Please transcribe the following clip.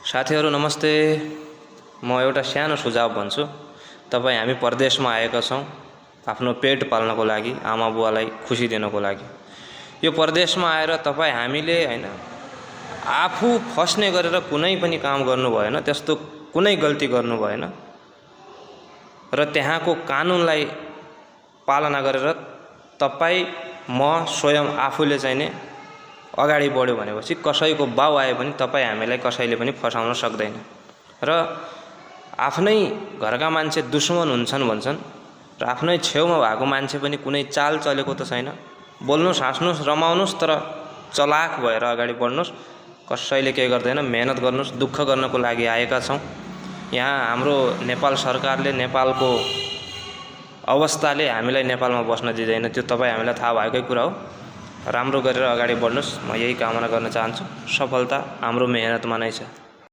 साथीहरू नमस्ते। म एउटा सानो सुझाव भन्छु। तपाईँ हामी परदेशमा आएका छौँ आफ्नो पेट पाल्नको लागि, आमा बुवालाई खुसी दिनको लागि। यो परदेशमा आएर तपाईँ हामीले हैन आफू फस्ने गरेर कुनै पनि काम गर्नु भएन, त्यस्तो कुनै गल्ती गर्नु भएन र त्यहाँको कानुनलाई पालना गरेर तपाईँ म स्वयं आफूले चाहिँ नि अगाडि बढ्यो भनेपछि कसैको बाउ आए पनि तपाईँ हामीलाई कसैले पनि फसाउन सक्दैन। र आफ्नै घरका मान्छे दुश्मन हुन्छन् भन्छन् र आफ्नै छेउमा भएको मान्छे पनि कुनै चाल चलेको त छैन। बोल्नुस्, हाँस्नुस्, रमाउनुस्, तर चलाक भएर अगाडि बढ्नुस्। कसैले केही गर्दैन, मेहनत गर्नुस्। दुःख गर्नको लागि आएका छौँ। यहाँ हाम्रो नेपाल सरकारले, नेपालको अवस्थाले हामीलाई नेपालमा बस्न दिँदैन, त्यो तपाईँ हामीलाई थाहा भएकै कुरा हो। राम्रो गरेर अगाडि बढ्नुस्, म यही कामना गर्न चाहन्छु। सफलता हाम्रो मेहनतमा नै छ।